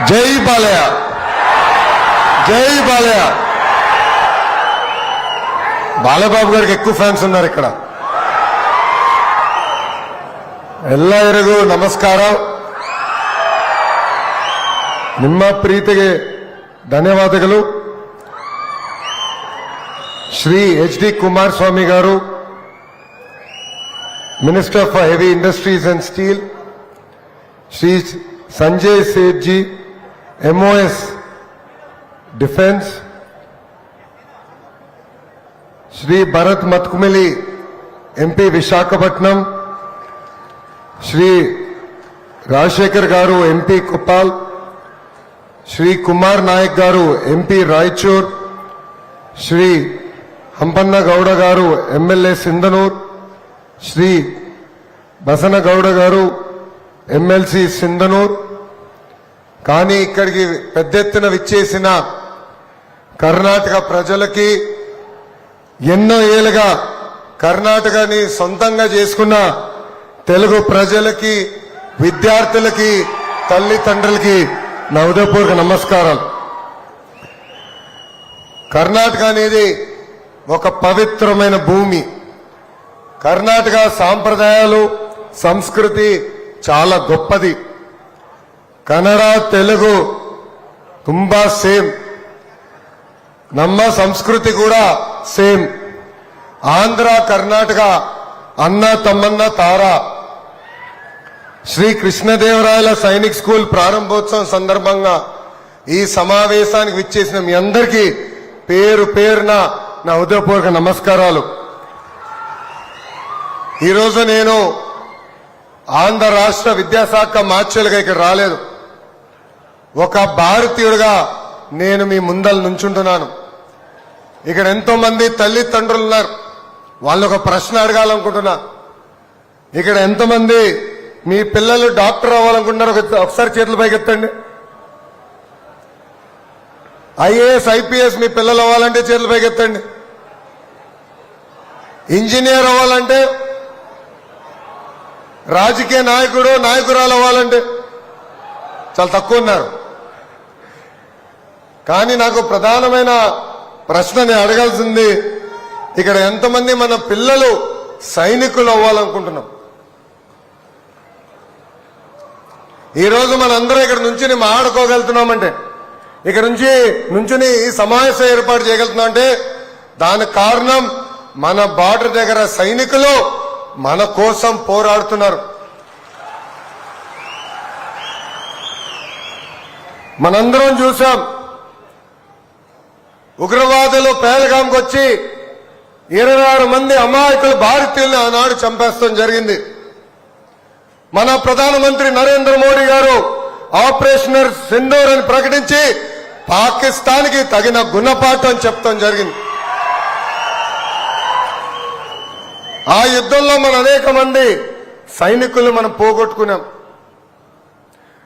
జై బాలయ్య, జై బాలయ్య. బాలబాబు గారికి ఎక్కువ ఫ్యాన్స్ ఉన్నారు ఇక్కడ. ಎಲ್ಲರಿಗೂ ನಮಸ್ಕಾರ. ನಿಮ್ಮ ಪ್ರೀತಿಗೆ ಧನ್ಯವಾದಗಳು. Shri H D Kumaraswamy garu, minister for heavy industries and steel, Shri Sanjay Seth ji, MOS defence, Shri Bharat Mathukumilli, MP Visakhapatnam, Shri Rajasekhar garu, MP Koppal, Shri Kumar Naik garu, MP Raichur, Shri Hampanna Gowda garu, MLA Sindhanur, Shri Basana Gowda garu, MLC Sindhanur. కానీ ఇక్కడికి పెద్ద ఎత్తున విచ్చేసిన కర్ణాటక ప్రజలకి, ఎన్నో ఏళ్ళుగా కర్ణాటకని సొంతంగా చేసుకున్న తెలుగు ప్రజలకి, విద్యార్థులకి, తల్లిదండ్రులకి నా హృదయపూర్వక నమస్కారాలు. కర్ణాటక అనేది ఒక పవిత్రమైన భూమి. కర్ణాటక సాంప్రదాయాలు, సంస్కృతి చాలా గొప్పది. కన్నడ, తెలుగు ತುಂಬಾ ಸೇಮ್. ನಮ್ಮ ಸಂಸ್ಕೃತಿ ಕೂಡ ಸೇಮ್. ఆంధ్ర, కర్ణాటక అన్న తమ్మన్న తార. శ్రీ కృష్ణదేవరాయల సైనిక్ స్కూల్ ప్రారంభోత్సవం సందర్భంగా ఈ సమావేశానికి విచ్చేసిన మీ అందరికీ పేరు పేరున నా హృదయపూర్వక నమస్కారాలు. ఈరోజు నేను ఆంధ్ర రాష్ట్ర విద్యాశాఖ మార్చులుగా ఇక్కడ రాలేదు. ఒక భారతీయుడిగా నేను మీ ముందల నుంచుంటున్నాను. ఇక్కడ ఎంతో మంది తల్లిదండ్రులు ఉన్నారు. వాళ్ళు ఒక ప్రశ్న అడగాలనుకుంటున్నా. ఇక్కడ ఎంతమంది మీ పిల్లలు డాక్టర్ అవ్వాలనుకుంటున్నారు? ఒకసారి చేతులు పైకి ఎత్తండి. ఐఏఎస్, ఐపీఎస్ మీ పిల్లలు అవ్వాలంటే చేతులు పైకి ఎత్తండి. ఇంజనీర్ అవ్వాలంటే, రాజకీయ నాయకుడు, నాయకురాలు అవ్వాలంటే చాలా తక్కువ ఉన్నారు. కానీ నాకు ప్రధానమైన ప్రశ్న నేను అడగాల్సింది, ఇక్కడ ఎంతమంది మన పిల్లలు సైనికులు అవ్వాలనుకుంటున్నాం? ఈరోజు మనందరం ఇక్కడ నుంచి మాట్లాడుకోగలుగుతున్నామంటే, ఇక్కడ నుంచుని ఈ సమావేశం ఏర్పాటు చేయగలుగుతున్నాం అంటే దానికి కారణం మన బార్డర్ దగ్గర సైనికులు మన కోసం పోరాడుతున్నారు. మనందరం చూసాం, ఉగ్రవాదులు పేలగాంకి వచ్చి 26 మంది అమాయకులు భారతీయుల్ని ఆనాడు చంపేస్తాం జరిగింది. మన ప్రధానమంత్రి నరేంద్ర మోడీ గారు ఆపరేషన్ సింధూర్ అని ప్రకటించి పాకిస్తాన్ కి తగిన గుణపాఠం చెప్తాం జరిగింది. ఆ యుద్ధంలో మన అనేక మంది సైనికులు మనం పోగొట్టుకున్నాం.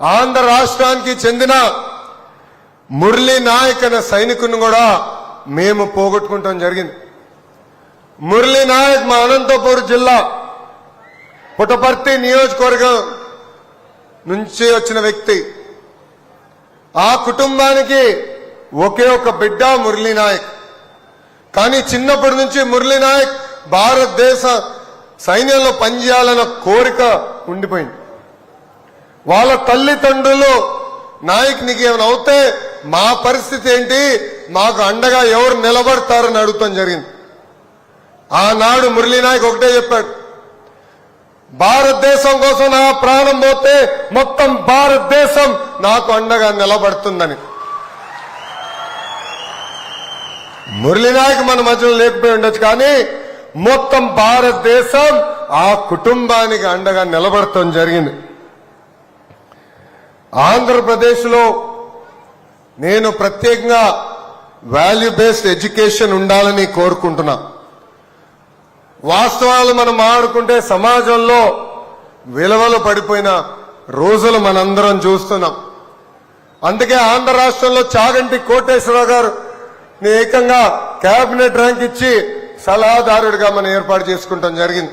ఆంధ్ర రాష్ట్రానికి చెందిన మురళీ నాయక్ అనే సైనికుని కూడా మేము పోగొట్టుకుంటాం జరిగింది. మురళీ నాయక్ మా అనంతపూర్ జిల్లా పుట్టపర్తి నియోజకవర్గం నుంచి వచ్చిన వ్యక్తి. ఆ కుటుంబానికి ఒకే ఒక బిడ్డ మురళీ నాయక్. కానీ చిన్నప్పటి నుంచి మురళీ నాయక్ భారతదేశ సైన్యంలో పనిచేయాలన్న కోరిక ఉండిపోయింది. వాళ్ళ తల్లిదండ్రులు, నాయక్ నీకు ఏమైనా అవుతే మా పరిస్థితి ఏంటి, మాకు అండగా ఎవరు నిలబడతారని అడుగుతాం జరిగింది. ఆనాడు మురళీ నాయక్ ఒకటే చెప్పాడు, భారతదేశం కోసం నా ప్రాణం పోతే మొత్తం భారతదేశం నాకు అండగా నిలబడుతుందని. మురళీ నాయక్ మన మధ్యలో లేకపోయి ఉండొచ్చు, కానీ మొత్తం భారతదేశం ఆ కుటుంబానికి అండగా నిలబడటం జరిగింది. ఆంధ్రప్రదేశ్ లో నేను ప్రత్యేకంగా వాల్యూ బేస్డ్ ఎడ్యుకేషన్ ఉండాలని కోరుకుంటున్నా. వాస్తవాలు మనం మాట్లాడుకుంటే సమాజంలో విలువలు పడిపోయిన రోజులు మనందరం చూస్తున్నాం. అందుకే ఆంధ్ర రాష్ట్రంలో చాగంటి కోటేశ్వరరావు గారు ఏకంగా కేబినెట్ ర్యాంక్ ఇచ్చి సలహాదారుడిగా మనం ఏర్పాటు చేసుకుంటాం జరిగింది.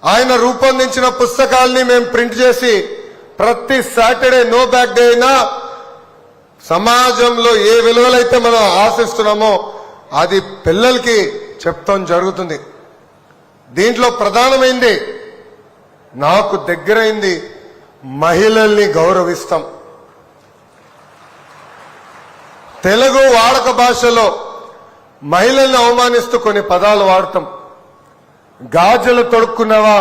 ఆయన రూపొందించిన పుస్తకాల్ని మేము ప్రింట్ చేసి ప్రతి సాటర్డే నో బ్యాక్ డే అయినా సమాజంలో ఏ విలువలైతే మనం ఆశిస్తున్నామో అది పిల్లలకి చెప్తాం జరుగుతుంది. దీంట్లో ప్రధానమైంది నాకు దగ్గరైంది మహిళల్ని గౌరవిస్తాం. తెలుగు వాడక భాషలో మహిళల్ని అవమానిస్తూ కొన్ని పదాలు వాడతాం. గాజులు తొడుక్కున్నావా,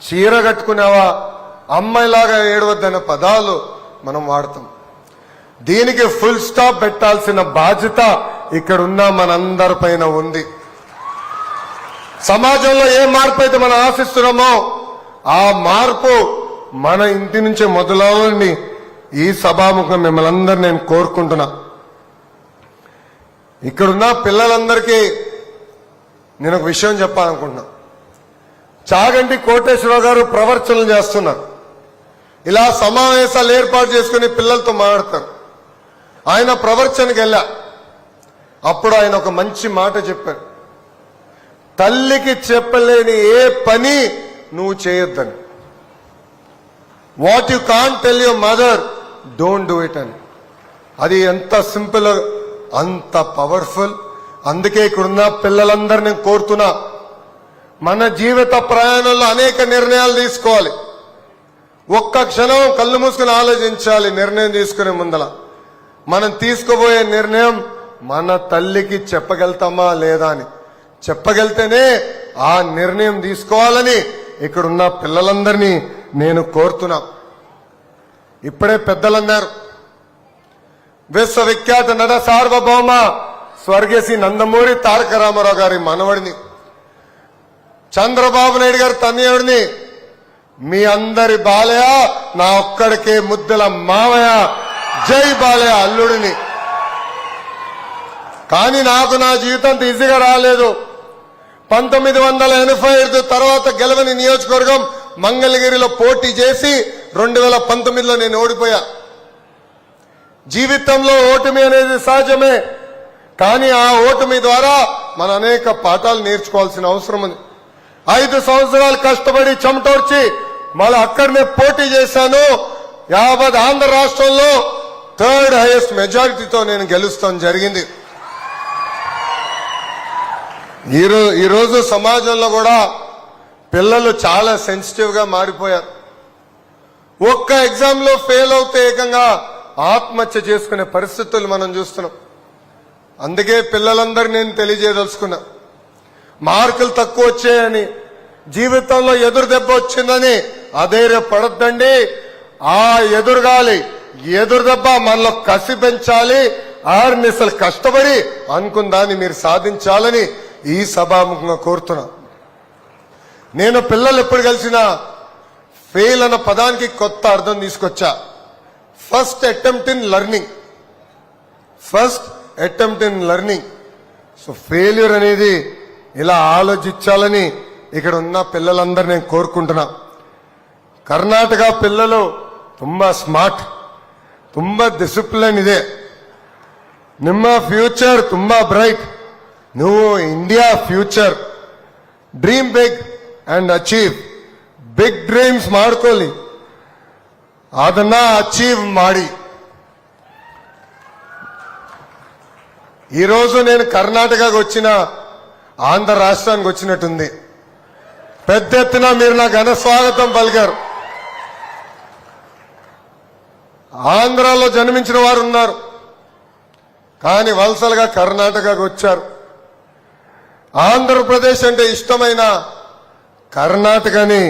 చీర కట్టుకున్నావా, అమ్మాయిలాగా ఏడవద్దన్న పదాలు మనం వాడతాం. దీనికి ఫుల్ స్టాప్ పెట్టాల్సిన బాధ్యత ఇక్కడున్న మనందరిపైన ఉంది. సమాజంలో ఏ మార్పు అయితే మనం ఆశిస్తున్నామో ఆ మార్పు మన ఇంటి నుంచే మొదలవ్వాలని ఈ సభాముఖం మిమ్మల్ని అందరూ నేను కోరుకుంటున్నా. ఇక్కడున్న పిల్లలందరికీ నేను ఒక విషయం చెప్పాలనుకుంటున్నా. చాగంటి కోటేశ్వరరావు గారు ప్రవర్చనలు చేస్తున్నారు. ఇలా సమావేశాలు ఏర్పాటు చేసుకుని పిల్లలతో మాట్లాడతారు. ఆయన ప్రవర్చనకి వెళ్ళా. అప్పుడు ఆయన ఒక మంచి మాట చెప్పారు. తల్లికి చెప్పలేని ఏ పని నువ్వు చేయొద్దని. What you can't tell your mother don't do it అని. అది ఎంత సింపుల్, అంత పవర్ఫుల్. అందుకే ఇక్కడున్న పిల్లలందరినీ కోరుతున్నా, మన జీవిత ప్రయాణంలో అనేక నిర్ణయాలు తీసుకోవాలి. ఒక్క క్షణం కళ్ళు మూసుకుని ఆలోచించాలి. నిర్ణయం తీసుకునే ముందల మనం తీసుకోబోయే నిర్ణయం మన తల్లికి చెప్పగలుగుతామా లేదా అని. చెప్పగలితేనే ఆ నిర్ణయం తీసుకోవాలని ఇక్కడున్న పిల్లలందరినీ నేను కోరుతున్నా. ఇప్పుడే పెద్దలన్నారు, విశ్వవిఖ్యాత నట సార్వభౌమ స్వర్గీయ నందమూరి తారక రామారావు గారి మనవడిని, చంద్రబాబు నాయుడు గారి తనయుడిని, మీ అందరి బాలయ్య, నా ఒక్కడికే ముద్దల మావయ్య, జై బాలయ్య అల్లుడిని. కానీ నాకు నా జీవితం ఈజీగా రాలేదు. 1985 తర్వాత గెలవని నియోజకవర్గం మంగళగిరిలో పోటీ చేసి 2019లో నేను ఓడిపోయా. జీవితంలో ఓటమి అనేది సహజమే. కానీ ఆ ఓటమి ద్వారా మనం అనేక పాఠాలు నేర్చుకోవాల్సిన అవసరం ఉంది. 5 సంవత్సరాలు కష్టపడి చెమటోర్చి మళ్ళీ అక్కడనే పోటీ చేశాను. యావత్ ఆంధ్ర రాష్ట్రంలో 3rd హైయెస్ట్ మెజారిటీతో నేను గెలుస్తాం జరిగింది. ఈరోజు సమాజంలో కూడా పిల్లలు చాలా సెన్సిటివ్ గా మారిపోయారు. ఒక్క ఎగ్జామ్ లో ఫెయిల్ అవుతే ఏకంగా ఆత్మహత్య చేసుకునే పరిస్థితులు మనం చూస్తున్నాం. అందుకే పిల్లలందరూ నేను తెలియజేయదలుచుకున్నా, మార్కులు తక్కువ వచ్చాయని, జీవితంలో ఎదురు దెబ్బ వచ్చిందని అధైర్యపడద్దండి. ఆ ఎదురు దెబ్బ మనలో కసి పెంచాలి. ఆర్నిసలు కష్టపడి అనుకుందాన్ని మీరు సాధించాలని ఈ సభాముఖంగా కోరుతున్నా. నేను పిల్లలు ఎప్పుడు కలిసినా ఫెయిల్ అన్న పదానికి కొత్త అర్థం తీసుకొచ్చా. First attempt in learning. So failure అనేది ఇలా ఆలోచించాలని ఇక్కడ ఉన్న పిల్లలందరూ నేను కోరుకుంటున్నా. కర్ణాటక పిల్లలు ತುಂಬಾ ಸ್ಮಾರ್ಟ್, ತುಂಬಾ ಡಿಸಿಪ್ಲಿನ್ ಇದೆ. ನಿಮ್ಮ ಫ್ಯೂಚರ್ ತುಂಬಾ ಬ್ರೈಟ್. ನೀವು India future. Dream big and achieve. Big dreams ಮಾಡ್ಕೊಳ್ಳಿ, ಅದನ್ನ అచీవ్ ಮಾಡಿ. ఈరోజు నేను కర్ణాటకకు వచ్చిన ఆంధ్ర రాష్ట్రానికి వచ్చినట్టుంది. పెద్ద ఎత్తున మీరు నాకు ఘన స్వాగతం పలికారు. ఆంధ్రాలో జన్మించిన వారు ఉన్నారు, కానీ వలసలుగా కర్ణాటకకు వచ్చారు. ఆంధ్రప్రదేశ్ అంటే ఇష్టమైన కర్ణాటకని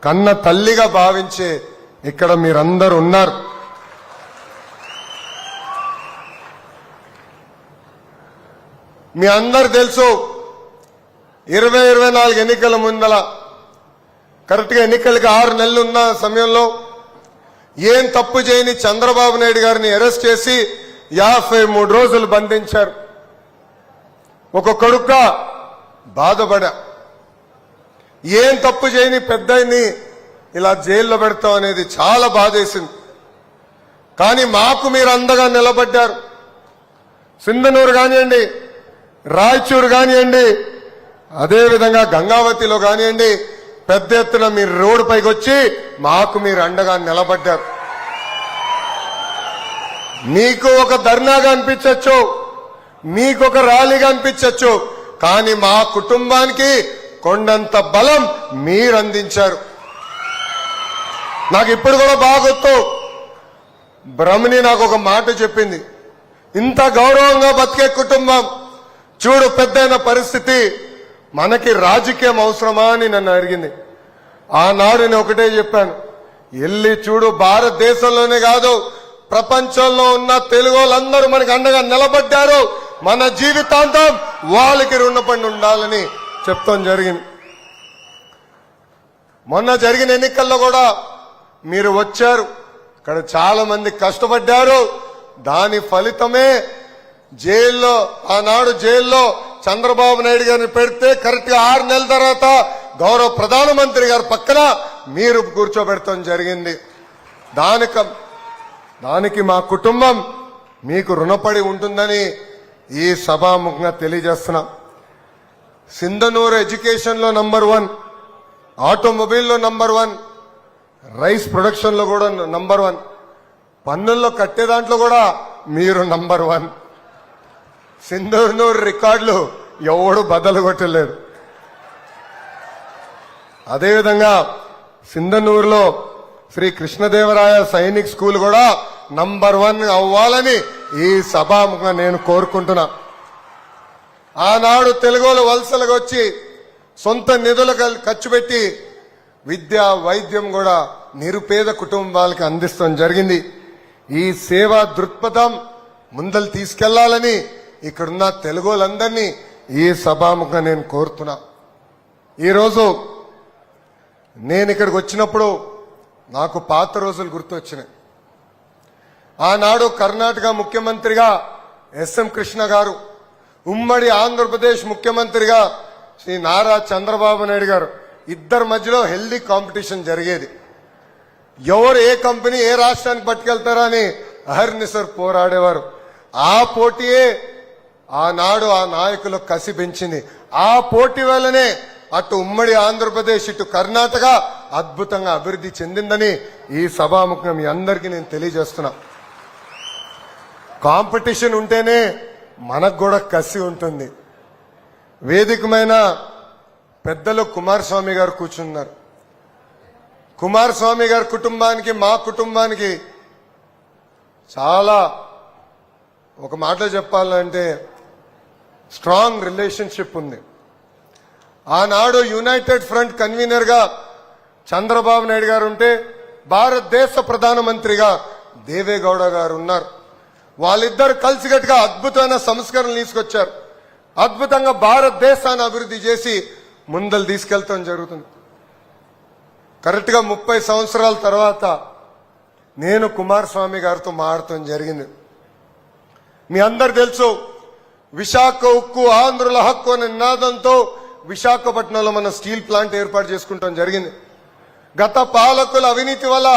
కన్న తల్లిగా భావించే ఇక్కడ మీరందరూ ఉన్నారు. మీ అందరు తెలుసు, 2024 ఎన్నికల ముందల కరెక్ట్ గా ఎన్నికలకి 6 నెలలు ఉన్న సమయంలో ఏం తప్పు చేయని చంద్రబాబు నాయుడు గారిని అరెస్ట్ చేసి 53 రోజులు బంధించారు. ఒక కొడుకుగా బాధపడా. ఏం తప్పు చేయని పెద్దయిని ఇలా జైల్లో పెడతాం అనేది చాలా బాధేసింది. కానీ మాకు మీరు అండగా నిలబడ్డారు. సింధనూరు కానివ్వండి, రాయచూరు కానివ్వండి, అదేవిధంగా గంగావతిలో కానివ్వండి, పెద్ద ఎత్తున మీరు రోడ్డు పైకి వచ్చి మాకు మీరు అండగా నిలబడ్డారు. మీకు ఒక ధర్నాగా అనిపించచ్చు, మీకు ఒక ర్యాలీగా అనిపించచ్చు, కానీ మా కుటుంబానికి కొండంత బలం మీరు అందించారు. నాకు ఇప్పుడు కూడా బాగా గుర్తు, బ్రహ్మని నాకు ఒక మాట చెప్పింది, ఇంత గౌరవంగా బతికే కుటుంబం చూడు పెద్దయిన పరిస్థితి, మనకి రాజకీయం అవసరమా అని నన్ను అడిగింది. ఆనాడు నేను ఒకటే చెప్పాను, వెళ్ళి చూడు భారతదేశంలోనే కాదు ప్రపంచంలో ఉన్న తెలుగు వాళ్ళందరూ మనకు అండగా నిలబడ్డారు, మన జీవితాంతం వాళ్ళకి రుణపడి ఉండాలని చెప్తాం జరిగింది. మొన్న జరిగిన ఎన్నికల్లో కూడా మీరు వచ్చారు, ఇక్కడ చాలా మంది కష్టపడ్డారు, దాని ఫలితమే జైల్లో ఆనాడు జైల్లో చంద్రబాబు నాయుడు గారిని పెడితే కరెక్ట్ గా 6 నెలల తర్వాత గౌరవ ప్రధానమంత్రి గారి పక్కన మీరు కూర్చోబెడతాం జరిగింది. దానికి మా కుటుంబం మీకు రుణపడి ఉంటుందని ఈ సభాముఖంగా తెలియజేస్తున్నాం. సింధనూరు ఎడ్యుకేషన్ లో నంబర్ 1, ఆటోమొబైల్లో నంబర్ 1, రైస్ ప్రొడక్షన్ లో కూడా నంబర్ 1, పన్నుల్లో కట్టే దాంట్లో కూడా మీరు నంబర్ 1. సింధనూరు రికార్డులు ఎవడు బద్దలు కొట్టలేరు. అదేవిధంగా సింధనూరులో శ్రీ కృష్ణదేవరాయ సైనిక్ స్కూల్ కూడా నంబర్ 1 అవ్వాలని ఈ సభాముఖంగా నేను కోరుకుంటున్నా. ఆనాడు తెలుగులో వలసలకు వచ్చి సొంత నిధులు ఖర్చు పెట్టి విద్య వైద్యం కూడా నిరుపేద కుటుంబాలకు అందిస్తాం జరిగింది. ఈ సేవా దృక్పథం ముందలు తీసుకెళ్లాలని ఇక్కడున్న తెలుగులందరినీ ఈ సభాముఖంగా నేను కోరుతున్నా. ఈరోజు నేను ఇక్కడికి వచ్చినప్పుడు నాకు పాత రోజులు గుర్తొచ్చినాయి. ఆనాడు కర్ణాటక ముఖ్యమంత్రిగా ఎస్ఎం కృష్ణ గారు, ఉమ్మడి ఆంధ్రప్రదేశ్ ముఖ్యమంత్రిగా శ్రీ నారా చంద్రబాబు నాయుడు గారు, ఇద్దరి మధ్యలో హెల్దీ కాంపిటీషన్ జరిగేది. ఎవరు ఏ కంపెనీ ఏ రాష్ట్రానికి పట్టుకెళ్తారా అని అహర్నిశర్ పోరాడేవారు. ఆ పోటీయే ఆనాడు ఆ నాయకులు కసి పెంచింది. ఆ పోటీ వల్లనే అటు ఉమ్మడి ఆంధ్రప్రదేశ్ ఇటు కర్ణాటక అద్భుతంగా అభివృద్ధి చెందిందని ఈ సభాముఖంగా మీ అందరికీ నేను తెలియజేస్తున్నా. కాంపిటీషన్ ఉంటేనే మనకు కూడా కసి ఉంటుంది. వేదికమైన పెద్దలు కుమారస్వామి గారు కూర్చున్నారు. కుమారస్వామి గారి కుటుంబానికి మా కుటుంబానికి చాలా, ఒక మాటలో చెప్పాలంటే స్ట్రాంగ్ రిలేషన్షిప్ ఉంది. ఆనాడు యునైటెడ్ ఫ్రంట్ కన్వీనర్ గా చంద్రబాబు నాయుడు గారు ఉంటే భారతదేశ ప్రధానమంత్రిగా దేవేగౌడ గారు ఉన్నారు. వాళ్ళిద్దరు కలిసికట్టుగా అద్భుతమైన సంస్కరణలు తీసుకొచ్చారు. అద్భుతంగా భారతదేశాన్ని అభివృద్ధి చేసి ముందలు తీసుకెళ్తాం జరుగుతుంది. కరెక్ట్ గా 30 సంవత్సరాల తర్వాత నేను కుమారస్వామి గారితో మాట్లాడటం జరిగింది. మీ అందరు తెలుసు, విశాఖ ఉక్కు ఆంధ్రుల హక్కు అనే నినాదంతో విశాఖపట్నంలో మన స్టీల్ ప్లాంట్ ఏర్పాటు చేసుకుంటాం జరిగింది. గత పాలకుల అవినీతి వల్ల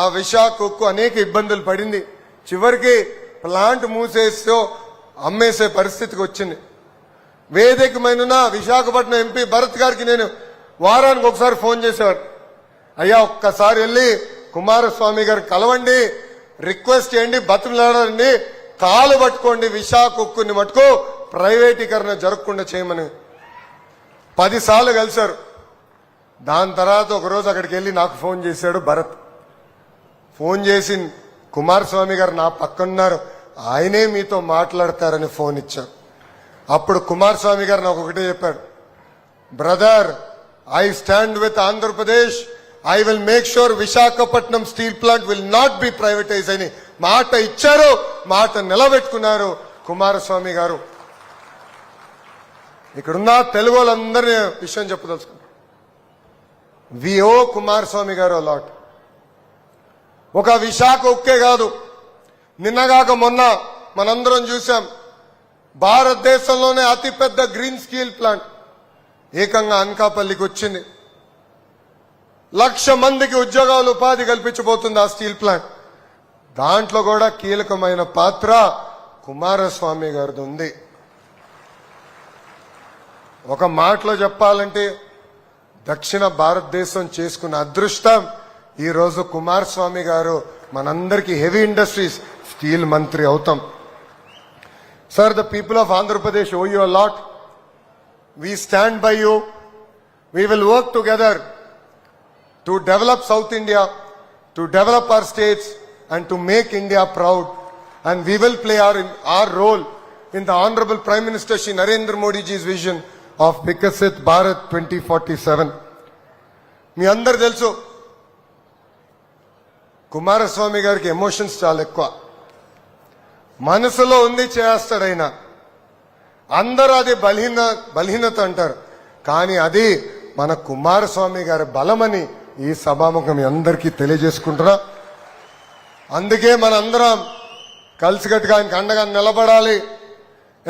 ఆ విశాఖ ఉక్కు అనేక ఇబ్బందులు పడింది. చివరికి ప్లాంట్ మూసేసో అమ్మేసే పరిస్థితికి వచ్చింది. వేదికమైన విశాఖపట్నం ఎంపీ భరత్ గారికి నేను వారానికి ఒకసారి ఫోన్ చేసేవాడు. అయ్యా ఒక్కసారి వెళ్ళి కుమారస్వామి గారు కలవండి, రిక్వెస్ట్ చేయండి, బతులాడండి, కాలు పట్టుకోండి, విశాఖ ఉక్కుని మటుకు ప్రైవేటీకరణ జరగకుండా చేయమని 10 సార్లు కలిశారు. దాని తర్వాత ఒకరోజు అక్కడికి వెళ్ళి నాకు ఫోన్ చేశాడు భరత్. ఫోన్ చేసి కుమారస్వామి గారు నా పక్కనున్నారు, ఆయనే మీతో మాట్లాడతారని ఫోన్ ఇచ్చారు. అప్పుడు కుమారస్వామి గారు నాకు ఒకటే చెప్పాడు, brother, I stand with Andhra Pradesh, I will make sure Visakhapatnam steel plant will not be privatise అని మాట ఇచ్చారు, మాట నిలబెట్టుకున్నారు కుమారస్వామి గారు. ఇక్కడున్న తెలుగు వాళ్ళందరినీ విషయం చెప్పదలుచుకున్నారు. వి ఓ కుమారస్వామి గారు అలాట్. ఒక విశాఖ ఉక్కే కాదు, నిన్నగాక మొన్న మనందరం చూసాం, భారతదేశంలోనే అతిపెద్ద గ్రీన్ స్టీల్ ప్లాంట్ ఏకంగా అనకాపల్లికి వచ్చింది. 1,00,000 మందికి ఉద్యోగాలు ఉపాధి కల్పించబోతుంది ఆ స్టీల్ ప్లాంట్. దాంట్లో కూడా కీలకమైన పాత్ర కుమారస్వామి గారిది ఉంది. ఒక మాటలో చెప్పాలంటే దక్షిణ భారతదేశం చేసుకున్న అదృష్టం ఈ రోజు కుమారస్వామి గారు మనందరికీ హెవీ ఇండస్ట్రీస్ స్టీల్ మంత్రి అవుతాం. Sir, the people of Andhra Pradesh owe you a lot. We stand by you. We will work together to develop South India, to develop our states and to make India proud. And we will play our role in the Honorable Prime Minister Shri Narendra Modi ji's vision of Vikasit Bharat 2047. మీ అందరు తెలుసు కుమారస్వామి గారికి emotions చాలా ఎక్కువ. మనసులో ఉంది చేస్తాడైనా. అందరూ అది బలహీనత అంటారు, కానీ అది మన కుమారస్వామి గారి బలమని ఈ సభాముఖం మీ అందరికీ తెలియజేసుకుంటున్నా. అందుకే మనందరం కలిసికట్టుగా ఆయనకు అండగా నిలబడాలి.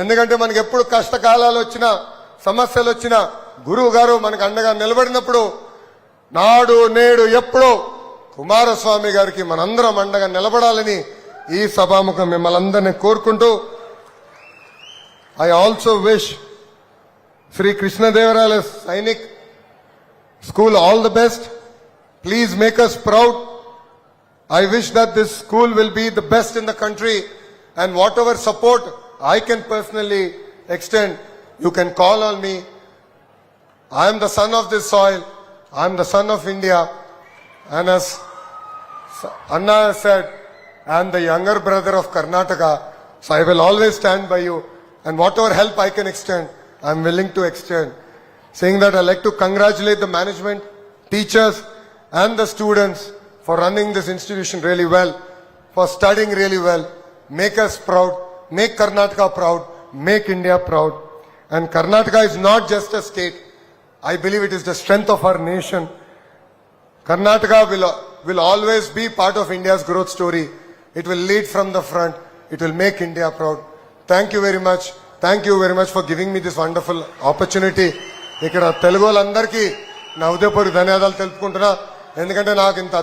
ఎందుకంటే మనకి ఎప్పుడు కష్టకాలాలు వచ్చినా సమస్యలు వచ్చినా గురువు గారు మనకు అండగా నిలబడినప్పుడు నాడు నేడు ఎప్పుడో కుమారస్వామి గారికి మనందరం అండగా నిలబడాలని ఈ సభాముఖం మిమ్మల్ని అందరినీ కోరుకుంటూ, ఐ ఆల్సో విష్ శ్రీ కృష్ణదేవరాయల Sainik school all the best. Please make us proud. I wish that this school will be the best in the country, and whatever support I can personally extend, you can call on me. I am the son of this soil. I am the son of India, and as Anna said, I am the younger brother of Karnataka, so I will always stand by you, and whatever help I can extend, I am willing to extend. Saying that, I like to congratulate the management, teachers and the students for running this institution really well, for studying really well. Make us proud, make Karnataka proud, make India proud. And Karnataka is not just a state. I believe it is the strength of our nation. Karnataka will always be part of India's growth story. It will lead from the front. It will make India proud. Thank you very much. Thank you very much for giving me this wonderful opportunity. ఇక్కడ తెలుగు వాళ్ళందరికీ నా హృదయపూర్వక ధన్యవాదాలు తెలుపుకుంటున్నా. ఎందుకంటే నాకు ఇంత